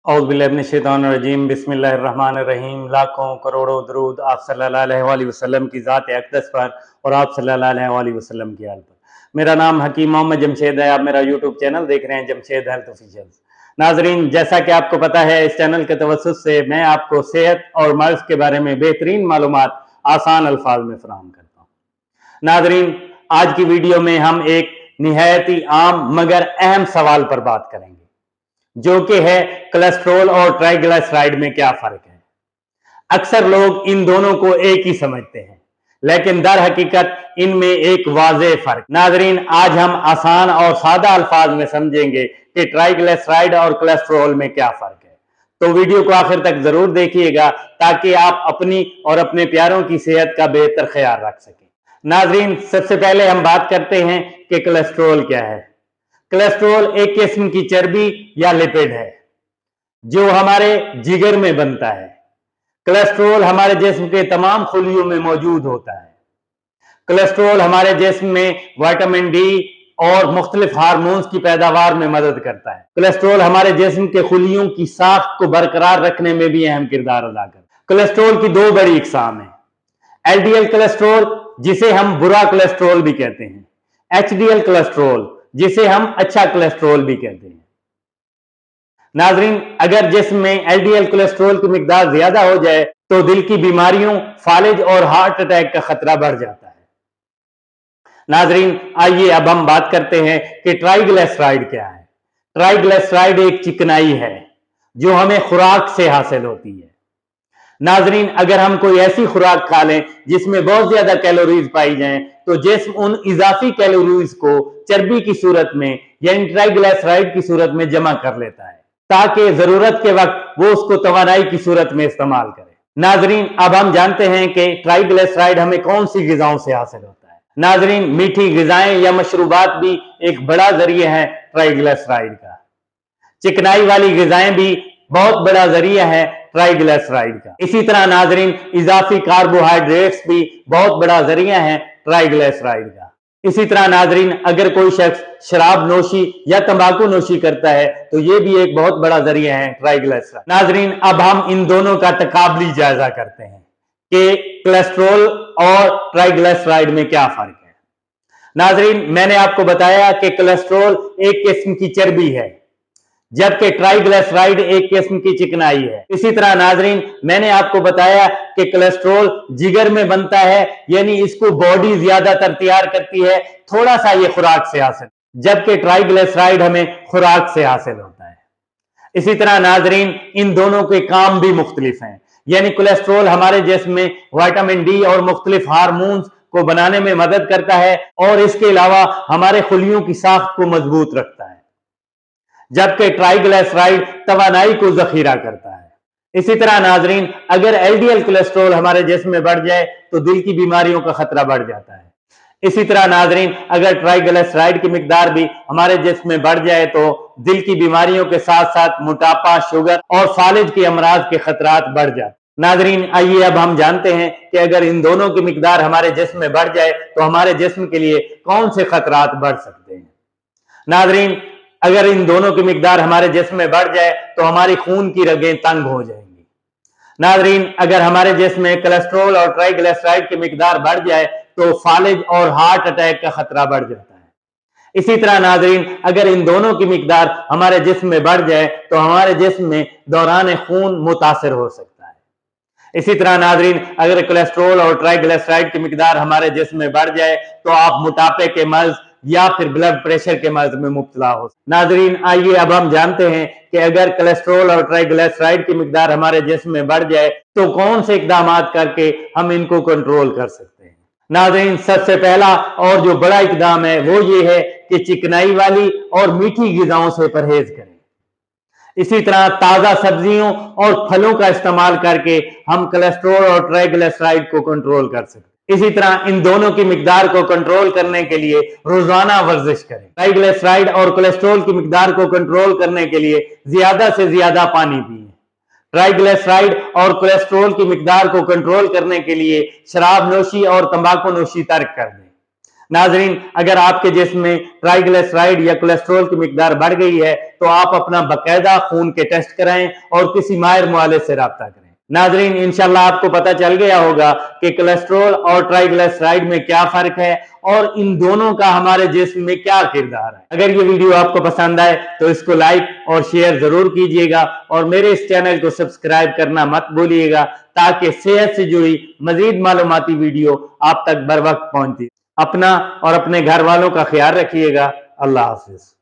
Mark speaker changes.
Speaker 1: औज़ुबिल्लाहिमिनश्शैतानिर्रजीम बिस्मिल्लाहिर्रहमानिर्रहीम। लाखों करोड़ों दरूद आप सल्लल्लाहु अलैहि वसल्लम की ज़ात अक़दस पर और आप सल्लल्लाहु अलैहि वसल्लम की आल पर। मेरा नाम हकीम मोहम्मद जमशेद है। आप मेरा यूट्यूब चैनल देख रहे हैं, जमशेद हेल्थ ऑफिशियल। नाजरीन, जैसा कि आपको पता है, इस चैनल के तवस्सुत से मैं आपको सेहत और मर्ज़ के बारे में बेहतरीन मालूमात आसान अल्फाज में फराहम करता हूँ। नाजरीन, आज की वीडियो में हम एक निहायत ही आम मगर अहम सवाल पर बात करेंगे, जो कि है कोलेस्ट्रॉल और ट्राइग्लिसराइड में क्या फर्क है। अक्सर लोग इन दोनों को एक ही समझते हैं, लेकिन दर हकीकत इनमें एक वाज़ेह फर्क। नाजरीन, आज हम आसान और सादा अल्फाज में समझेंगे कि ट्राइग्लिसराइड और कोलेस्ट्रॉल में क्या फर्क है। तो वीडियो को आखिर तक जरूर देखिएगा ताकि आप अपनी और अपने प्यारों की सेहत का बेहतर ख्याल रख सकें। नाजरीन, सबसे पहले हम बात करते हैं कि कोलेस्ट्रॉल क्या है। कोलेस्ट्रॉल एक किस्म की चर्बी या लिपिड है जो हमारे जिगर में बनता है। कोलेस्ट्रॉल हमारे जिस्म के तमाम खुलियों में मौजूद होता है। कोलेस्ट्रॉल हमारे जिस्म में विटामिन डी और मुख्तलिफ हार्मोन्स की पैदावार में मदद करता है। कोलेस्ट्रॉल हमारे जिस्म के खुलियों की साख्त को बरकरार रखने में भी अहम किरदार अदा करता है। कोलेस्ट्रॉल की दो बड़ी इकसाम है। एलडीएल कोलेस्ट्रॉल, जिसे हम बुरा कोलेस्ट्रॉल भी कहते हैं, एचडीएल कोलेस्ट्रॉल, जिसे हम अच्छा कोलेस्ट्रॉल भी कहते हैं। नाजरीन, अगर जिस्म में एलडीएल कोलेस्ट्रॉल की मिकदार ज्यादा हो जाए तो दिल की बीमारियों, फालिज और हार्ट अटैक का खतरा बढ़ जाता है। नाजरीन, आइए अब हम बात करते हैं कि ट्राइग्लिसराइड क्या है। ट्राइग्लिसराइड एक चिकनाई है जो हमें खुराक से हासिल होती है। नाजरीन, अगर हम कोई ऐसी खुराक खा लें जिसमें बहुत ज्यादा कैलोरीज पाई जाएं, तो जिस्म उन इजाफी कैलोरीज को चर्बी की सूरत में यानी ट्राइग्लिसराइड की सूरत में जमा कर लेता है ताकि जरूरत के वक्त वो उसको तवानाई की सूरत में इस्तेमाल करे। नाजरीन, अब हम जानते हैं कि ट्राइग्लिसराइड हमें कौन सी ग़िज़ाओं से हासिल होता है। नाजरीन, मीठी ग़िज़ाएं या मशरूबात भी एक बड़ा जरिया है ट्राइग्लिसराइड का। चिकनाई वाली ग़िज़ाएं भी बहुत बड़ा जरिया है ट्राइग्लिसराइड का। इसी तरह नाजरीन, इजाफी कार्बोहाइड्रेट्स भी बहुत बड़ा जरिया है ट्राइग्लिसराइड का। इसी तरह नाजरीन, अगर कोई शख्स शराब नोशी या तंबाकू नोशी करता है तो यह भी एक बहुत बड़ा जरिया है ट्राइग्लिसराइड। नाजरीन, अब हम इन दोनों का तकाबली जायजा करते हैं कि कोलेस्ट्रॉल और ट्राइग्लिसराइड में क्या फर्क है। नाजरीन, मैंने आपको बताया कि कोलेस्ट्रॉल एक किस्म की चर्बी है, जबकि ट्राइग्लिसराइड एक किस्म की चिकनाई है। इसी तरह नाजरीन, मैंने आपको बताया कि कोलेस्ट्रॉल जिगर में बनता है, यानी इसको बॉडी ज्यादातर तैयार करती है, थोड़ा सा ये खुराक से हासिल, जबकि ट्राइग्लिसराइड हमें खुराक से हासिल होता है। इसी तरह नाजरीन, इन दोनों के काम भी मुख्तलिफ हैं, यानी कोलेस्ट्रॉल हमारे जिस्म में विटामिन डी और मुख्तलिफ हार्मोन्स को बनाने में मदद करता है और इसके अलावा हमारे खुलियों की साख्त को मजबूत रखता है, जबकि ट्राइग्लिसराइड तवानाई को जखीरा करता है। इसी तरह नाजरीन, अगर एलडीएल कोलेस्ट्रॉल हमारे जिस्म में बढ़ जाए तो दिल की बीमारियों का खतरा बढ़ जाता है। इसी तरह नाजरीन, अगर ट्राइग्लिसराइड की मिकदार भी हमारे जिस्म में बढ़ जाए तो दिल की बीमारियों के साथ साथ मोटापा, शुगर और फालिज के अमराज के खतरात बढ़ जाते। नाजरीन, आइए अब हम जानते हैं कि अगर इन दोनों की मिकदार हमारे जिस्म में बढ़ जाए तो हमारे जिस्म के लिए कौन से खतरात बढ़ सकते हैं। नाजरीन, अगर इन दोनों की मिकदार हमारे जिस्म में बढ़ जाए तो हमारी खून की रगें तंग हो जाएंगी। नाजरीन, अगर हमारे जिस्म में कोलेस्ट्रॉल और ट्राइग्लिसराइड की मिकदार बढ़ जाए तो फालिज और हार्ट अटैक का खतरा बढ़ जाता है। इसी तरह नाजरीन, अगर इन दोनों की मिकदार हमारे जिस्म में बढ़ जाए तो हमारे जिस्म में दौरान खून मुतासिर हो सकता है। इसी तरह नाजरीन, अगर कोलेस्ट्रॉल और ट्राइग्लिसराइड की मिकदार हमारे जिस्म में बढ़ जाए तो आप मोटापे के मर्ज या फिर ब्लड प्रेशर के मर्ज में मुब्तला हो। नाजरीन, आइए अब हम जानते हैं कि अगर कोलेस्ट्रॉल और ट्राइग्लिसराइड की मिकदार हमारे जिस्म में बढ़ जाए तो कौन से इकदाम करके हम इनको कंट्रोल कर सकते हैं। नाजरीन, सबसे पहला और जो बड़ा इकदाम है वो ये है कि चिकनाई वाली और मीठी ग़िज़ाओं से परहेज करें। इसी तरह ताजा सब्जियों और फलों का इस्तेमाल करके हम कोलेस्ट्रॉल और ट्राइग्लिसराइड को कंट्रोल कर सकते हैं। इसी तरह इन दोनों की मिकदार को कंट्रोल करने के लिए रोजाना वर्जिश करें। ट्राइग्लिसराइड और कोलेस्ट्रॉल की मिकदार को कंट्रोल करने के लिए ज्यादा से ज्यादा पानी पिएं। ट्राइग्लिसराइड और कोलेस्ट्रॉल की मिकदार को कंट्रोल करने के लिए शराब नोशी और तंबाकू नोशी तर्क कर दें। नाजरीन, अगर आपके जिस्म में ट्राइग्लिसराइड या कोलेस्ट्रॉल की मिकदार बढ़ गई है तो आप अपना बाकायदा खून के टेस्ट कराएं और किसी माहिर मुआलिज से राब्ता करें। नाजरीन, इंशाल्लाह आपको पता चल गया होगा कि कोलेस्ट्रॉल और ट्राइग्लिसराइड में क्या फर्क है और इन दोनों का हमारे जिस्म में क्या किरदार है। अगर ये वीडियो आपको पसंद आए तो इसको लाइक और शेयर जरूर कीजिएगा और मेरे इस चैनल को सब्सक्राइब करना मत भूलिएगा ताकि सेहत से जुड़ी मजीद मालूमाती वीडियो आप तक बर वक्त पहुंचे। अपना और अपने घर वालों का ख्याल रखिएगा। अल्लाह हाफिज।